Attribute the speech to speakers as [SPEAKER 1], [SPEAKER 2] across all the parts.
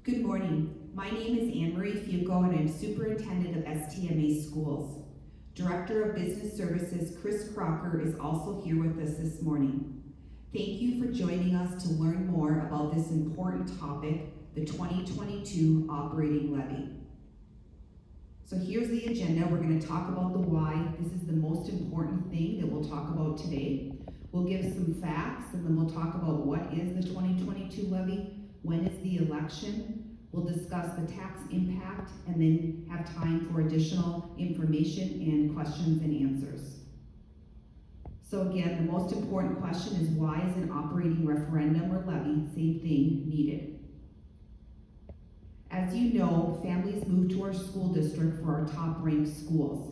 [SPEAKER 1] Good morning. My name is Anne-Marie Foucault and I'm Superintendent of STMA Schools. Director of Business Services Kris Crocker is also here with us this morning. Thank you for joining us to learn more about this important topic, the 2022 Operating Levy. So here's the agenda. We're going to talk about the why. This is the most important thing that we'll talk about today. We'll give some facts and then we'll talk about what is the 2022 levy, when is the election, we'll discuss the tax impact, and then have time for additional information and questions and answers. So again, the most important question is, why is an operating referendum or levy, same thing, needed? As you know, families move to our school district for our top-ranked schools.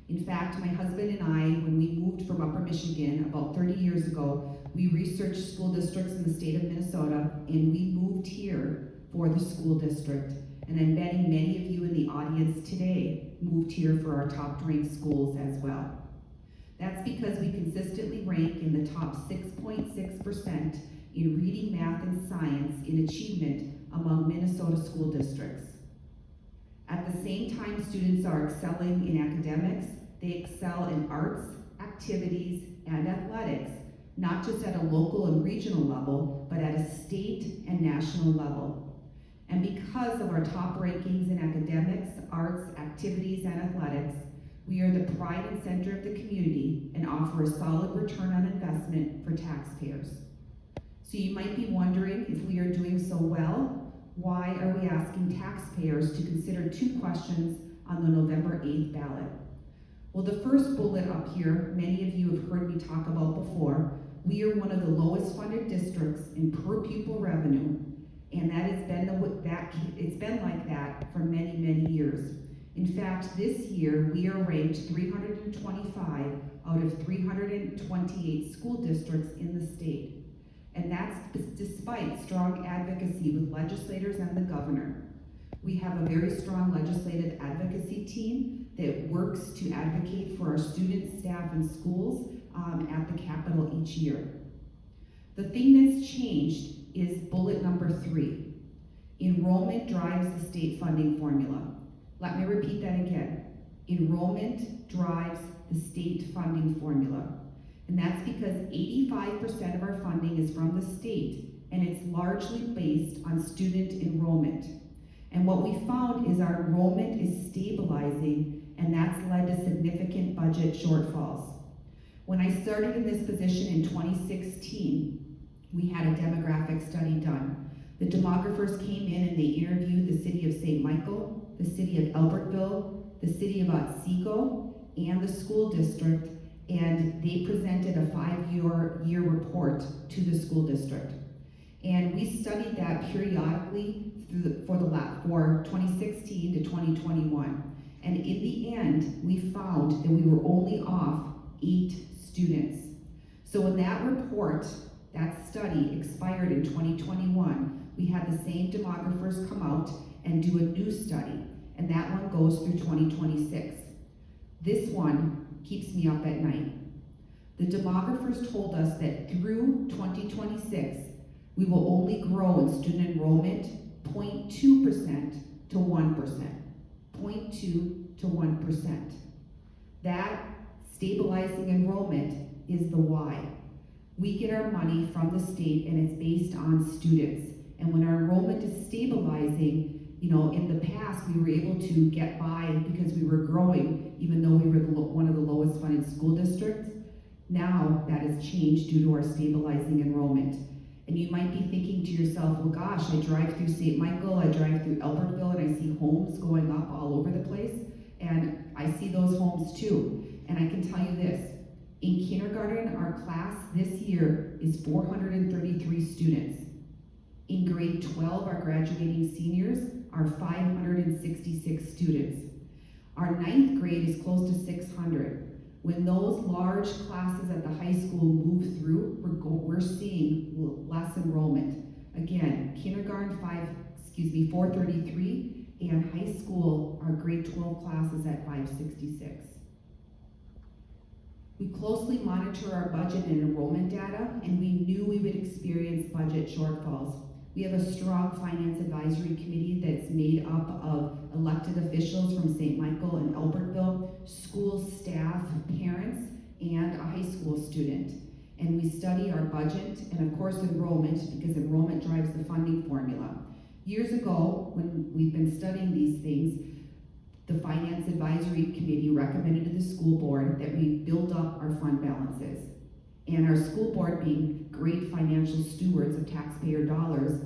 [SPEAKER 1] In fact, my husband and I, when we moved from Upper Michigan about 30 years ago, we researched school districts in the state of Minnesota, and we moved here for the school district. And I'm betting many of you in the audience today moved here for our top-ranked schools as well. That's because we consistently rank in the top 6.6% in reading, math, and science in achievement among Minnesota school districts. At the same time students are excelling in academics, they excel in arts, activities, and athletics, not just at a local and regional level, but at a state and national level. And because of our top rankings in academics, arts, activities, and athletics, we are the pride and center of the community and offer a solid return on investment for taxpayers. So you might be wondering, if we are doing so well, why are we asking taxpayers to consider two questions on the November 8th ballot? Well, the first bullet up here, many of you have heard me talk about before. We are one of the lowest funded districts in per pupil revenue, and it's been like that for many, many years. In fact, this year we are ranked 325 out of 328 school districts in the state. And that's despite strong advocacy with legislators and the governor. We have a very strong legislative advocacy team that works to advocate for our students, staff, and schools at the Capitol each year. The thing that's changed is bullet number 3. Enrollment drives the state funding formula. Let me repeat that again. Enrollment drives the state funding formula. And that's because 85% of our funding is from the state, and it's largely based on student enrollment. And what we found is our enrollment is stabilizing, and that's led to significant budget shortfalls. When I started in this position in 2016, we had a demographic study done. The demographers came in and they interviewed the city of St. Michael, the city of Albertville, the city of Otsego, and the school district, and they presented a 5-year report to the school district. And we studied that periodically for 2016 to 2021. And in the end, we found that we were only off 8 students. So when that report, that study expired in 2021, we had the same demographers come out and do a new study, and that one goes through 2026. This one keeps me up at night. The demographers told us that through 2026, we will only grow in student enrollment 0.2% to 1%. 0.2 to 1%. That stabilizing enrollment is the why. We get our money from the state and it's based on students. And when our enrollment is stabilizing, in the past we were able to get by because we were growing, even though we were one of the lowest funded school districts. Now that has changed due to our stabilizing enrollment. And you might be thinking to yourself, well gosh, I drive through St. Michael, I drive through Albertville, and I see homes going up all over the place. And I see those homes too. And I can tell you this, in kindergarten, our class this year is 433 students. In grade 12, our graduating seniors are 566 students. Our 9th grade is close to 600. When those large classes at the high school move through, we're seeing less enrollment. Again, kindergarten 433, and high school, our grade 12 classes at 566. We closely monitor our budget and enrollment data, and we knew we would experience budget shortfalls. We have a strong finance advisory committee that's made up of elected officials from St. Michael and Albertville, school staff, parents, and a high school student. And we study our budget and of course enrollment, because enrollment drives the funding formula. Years ago, when we've been studying these things, the Finance Advisory Committee recommended to the school board that we build up our fund balances. And our school board, being great financial stewards of taxpayer dollars,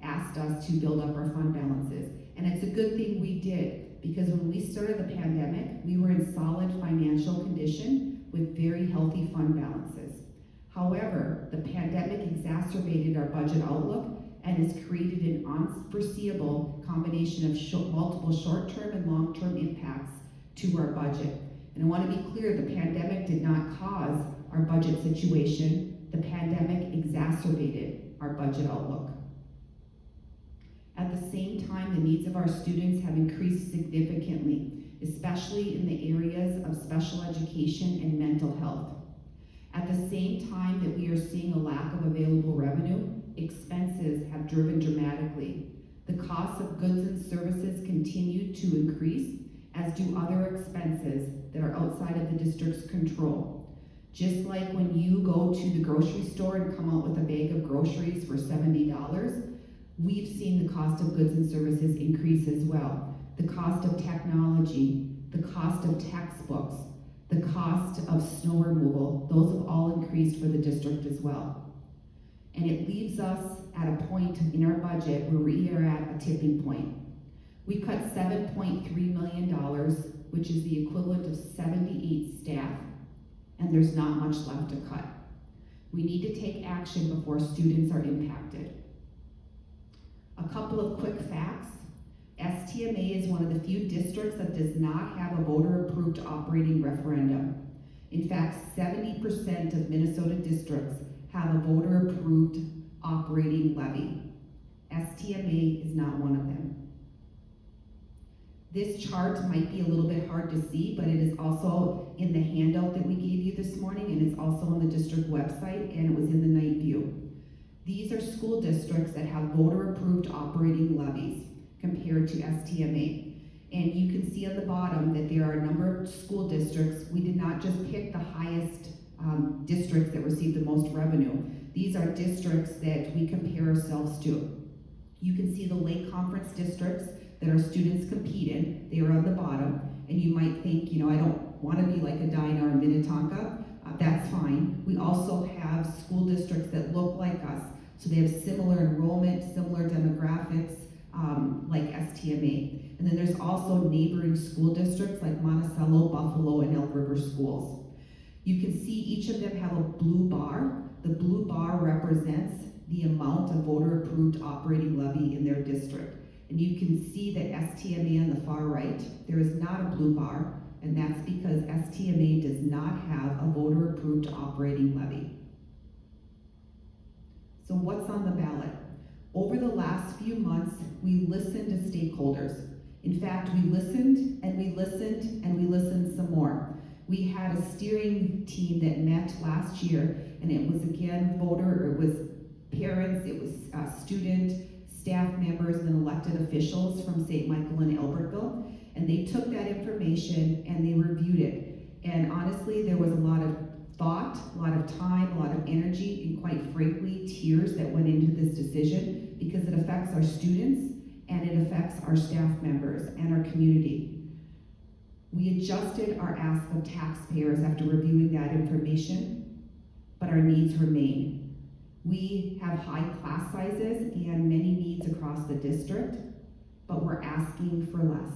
[SPEAKER 1] asked us to build up our fund balances. And it's a good thing we did, because when we started the pandemic, we were in solid financial condition with very healthy fund balances. However, the pandemic exacerbated our budget outlook and has created an unforeseeable combination of multiple short-term and long-term impacts to our budget. And I want to be clear, the pandemic did not cause our budget situation. The pandemic exacerbated our budget outlook. At the same time, the needs of our students have increased significantly, especially in the areas of special education and mental health. At the same time that we are seeing a lack of available revenue, expenses have driven dramatically. The cost of goods and services continue to increase, as do other expenses that are outside of the district's control. Just like when you go to the grocery store and come out with a bag of groceries for $70, we've seen the cost of goods and services increase as well. The cost of technology, the cost of textbooks, the cost of snow removal, those have all increased for the district as well. And it leaves us at a point in our budget where we are at a tipping point. We cut $7.3 million, which is the equivalent of 78 staff, and there's not much left to cut. We need to take action before students are impacted. A couple of quick facts. STMA is one of the few districts that does not have a voter-approved operating referendum. In fact, 70% of Minnesota districts have a voter-approved operating levy. STMA is not one of them. This chart might be a little bit hard to see, but it is also in the handout that we gave you this morning, and it's also on the district website, and it was in the night view. These are school districts that have voter-approved operating levies compared to STMA. And you can see on the bottom that there are a number of school districts. We did not just pick the highest districts that receive the most revenue. These are districts that we compare ourselves to. You can see the Lake Conference districts that our students compete in. They are on the bottom. And you might think, I don't want to be like Edina or Minnetonka. That's fine. We also have school districts that look like us. So they have similar enrollment, similar demographics, like STMA. And then there's also neighboring school districts like Monticello, Buffalo, and Elk River schools. You can see each of them have a blue bar. The blue bar represents the amount of voter-approved operating levy in their district. And you can see that STMA on the far right, there is not a blue bar, and that's because STMA does not have a voter-approved operating levy. So what's on the ballot? Over the last few months, we listened to stakeholders. In fact, we listened, and we listened, and we listened some more. We had a steering team that met last year, and it was again it was parents, it was student, staff members, and elected officials from St. Michael and Albertville, and they took that information and they reviewed it. And honestly, there was a lot of thought, a lot of time, a lot of energy, and quite frankly, tears that went into this decision, because it affects our students and it affects our staff members and our community. We adjusted our ask of taxpayers after reviewing that information, but our needs remain. We have high class sizes and many needs across the district, but we're asking for less.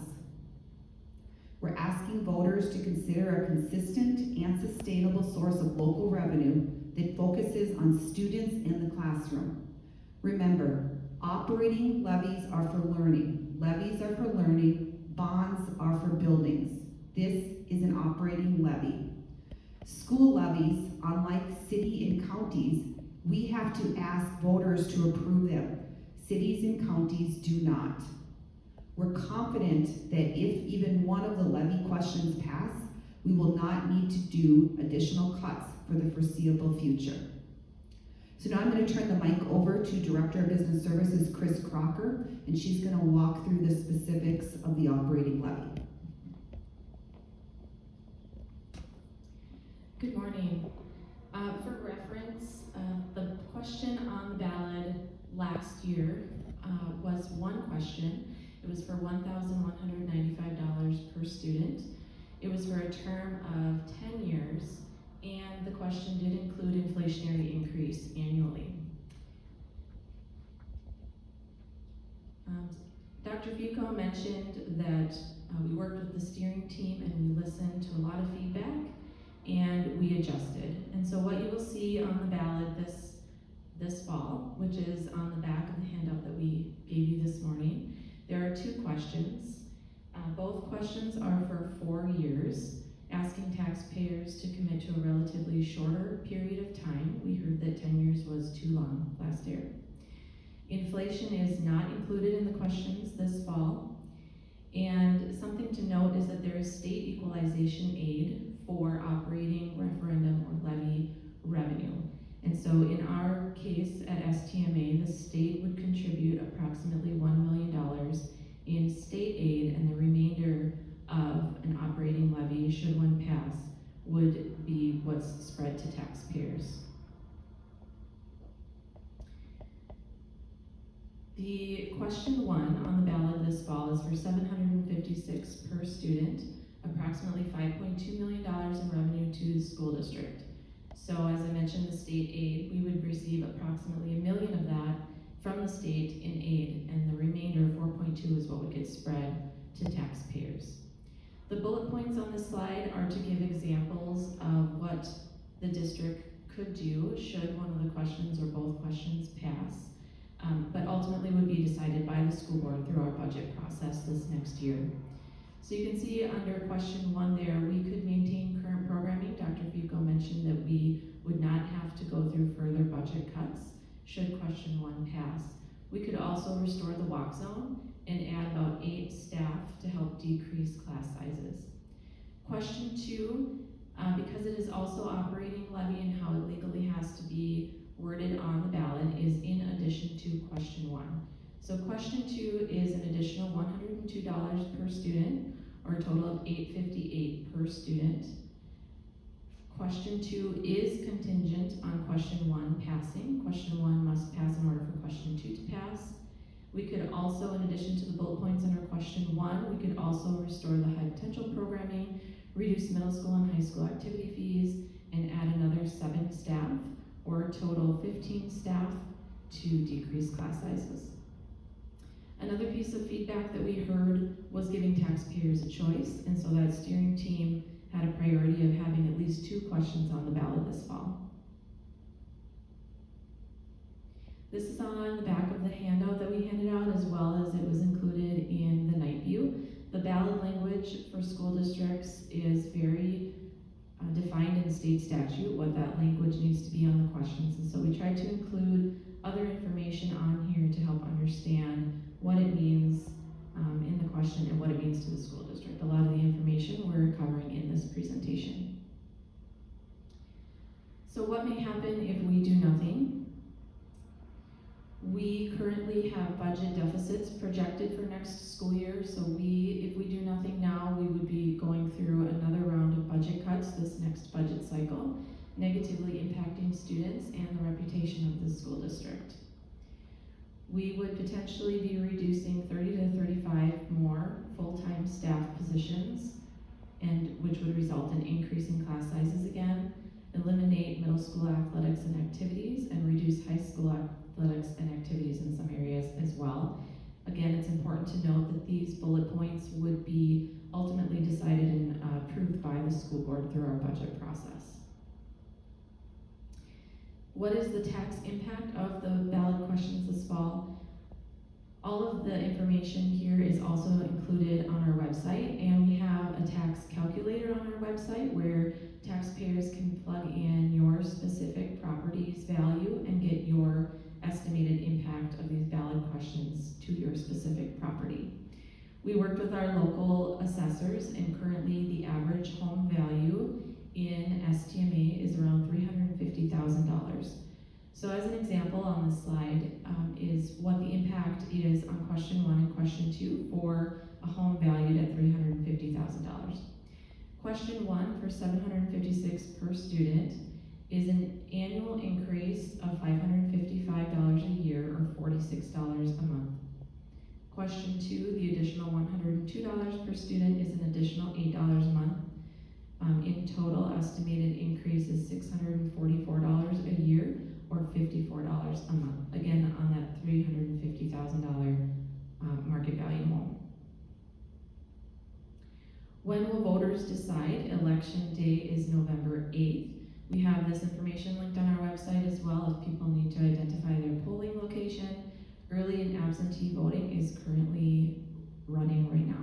[SPEAKER 1] We're asking voters to consider a consistent and sustainable source of local revenue that focuses on students in the classroom. Remember, operating levies are for learning. Levies are for learning. Bonds are for buildings. This is an operating levy. School levies, unlike city and counties, we have to ask voters to approve them. Cities and counties do not. We're confident that if even one of the levy questions pass, we will not need to do additional cuts for the foreseeable future. So now I'm going to turn the mic over to Director of Business Services, Kris Crocker, and she's going to walk through the specifics of the operating levy.
[SPEAKER 2] Good morning. For reference, the question on the ballot last year was one question. It was for $1,195 per student. It was for a term of 10 years, and the question did include inflationary increase annually. Dr. Foucault mentioned that we worked with the steering team and we listened to a lot of feedback and we adjusted. And so what you will see on the ballot this fall, which is on the back of the handout that we gave you this morning, there are two questions. Both questions are for 4 years, asking taxpayers to commit to a relatively shorter period of time. We heard that 10 years was too long last year. Inflation is not included in the questions this fall. And something to note is that there is state equalization aid for operating referendum or levy revenue. And so in our case at STMA, the state would contribute approximately $1 million in state aid, and the remainder of an operating levy, should one pass, would be what's spread to taxpayers. The question 1 on the ballot this fall is for $756 per student, approximately $5.2 million in revenue to the school district. So as I mentioned, the state aid, we would receive approximately $1 million of that from the state in aid, and the remainder, 4.2, is what would get spread to taxpayers. The bullet points on this slide are to give examples of what the district could do should one of the questions or both questions pass, but ultimately would be decided by the school board through our budget process this next year. So you can see under question 1 there, we could maintain current programming. Dr. Foucault mentioned that we would not have to go through further budget cuts should question 1 pass. We could also restore the walk zone and add about 8 staff to help decrease class sizes. Question 2, because it is also operating levy and how it legally has to be worded on the ballot, is in addition to question 1. So question 2 is an additional $102 per student, or a total of $858 per student. Question 2 is contingent on question 1 passing. Question 1 must pass in order for question 2 to pass. We could also, in addition to the bullet points under question 1, we could also restore the high potential programming, reduce middle school and high school activity fees, and add another 7 staff, or a total 15 staff, to decrease class sizes. Another piece of feedback that we heard was giving taxpayers a choice, and so that steering team had a priority of having at least 2 questions on the ballot this fall. This is on the back of the handout that we handed out, as well as it was included in the night view. The ballot language for school districts is very defined in state statute, what that language needs to be on the questions, and so we tried to include other information on here to help understand what it means in the question and what it means to the school district. A lot of the information we're covering in this presentation. So what may happen if we do nothing? We currently have budget deficits projected for next school year, so if we do nothing now, we would be going through another round of budget cuts this next budget cycle, negatively impacting students and the reputation of the school district. We would potentially be reducing 30 to 35 more full-time staff positions, and which would result in increasing class sizes again, eliminate middle school athletics and activities, and reduce high school athletics and activities in some areas as well. Again, it's important to note that these bullet points would be ultimately decided and approved by the school board through our budget process. What is the tax impact of the ballot questions this fall? All of the information here is also included on our website, and we have a tax calculator on our website where taxpayers can plug in your specific property's value and get your estimated impact of these ballot questions to your specific property. We worked with our local assessors, and currently the average home value in STMA is around $350,000. So as an example on this slide is what the impact is on question 1 and question 2 for a home valued at $350,000. Question 1 for $756 per student is an annual increase of $555 a year or $46 a month. Question 2, the additional $102 per student is an additional $8 a month. In total, estimated increase is $644 a year or $54 a month. Again, on that $350,000 market value home. When will voters decide? Election day is November 8th. We have this information linked on our website as well if people need to identify their polling location. Early and absentee voting is currently running right now.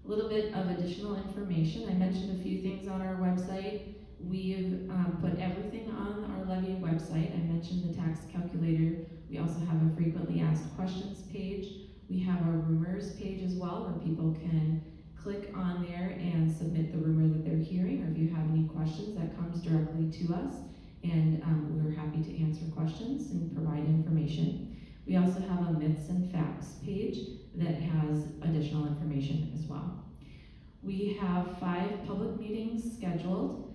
[SPEAKER 2] A little bit of additional information. I mentioned a few things on our website. We've put everything on our levy website. I mentioned the tax calculator. We also have a frequently asked questions page. We have our rumors page as well where people can click on there and submit the rumor that they're hearing, or if you have any questions, that comes directly to us, and we're happy to answer questions and provide information. We also have a myths and facts page that has additional information as well. We have 5 public meetings scheduled.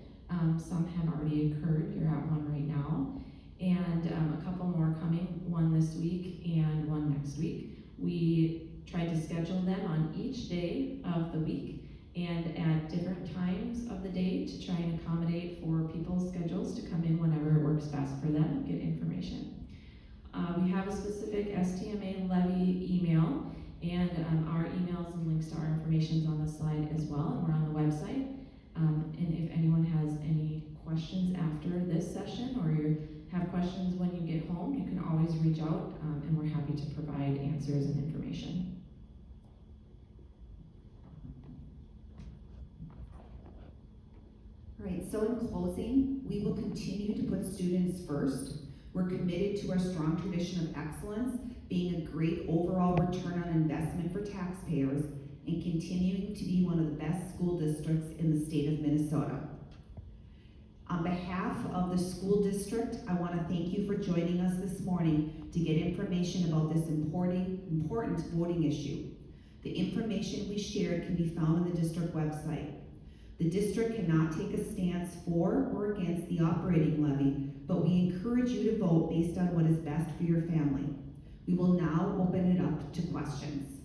[SPEAKER 2] Some have already occurred. You're at one right now, and a couple more coming, one this week and one next week. We tried to schedule them on each day of the week and at different times of the day to try and accommodate for people's schedules to come in whenever it works best for them and get information. We have a specific STMA levy email, and our emails and links to our information is on the slide as well, and we're on the website. And if anyone has any questions after this session, or you have questions when you get home, you can always reach out, and we're happy to provide answers and information.
[SPEAKER 1] All right, so in closing, we will continue to put students first. We're committed to our strong tradition of excellence, being a great overall return on investment for taxpayers, and continuing to be one of the best school districts in the state of Minnesota. On behalf of the school district, I want to thank you for joining us this morning to get information about this important voting issue. The information we shared can be found on the district website. The district cannot take a stance for or against the operating levy, but we encourage you to vote based on what is best for your family. We will now open it up to questions.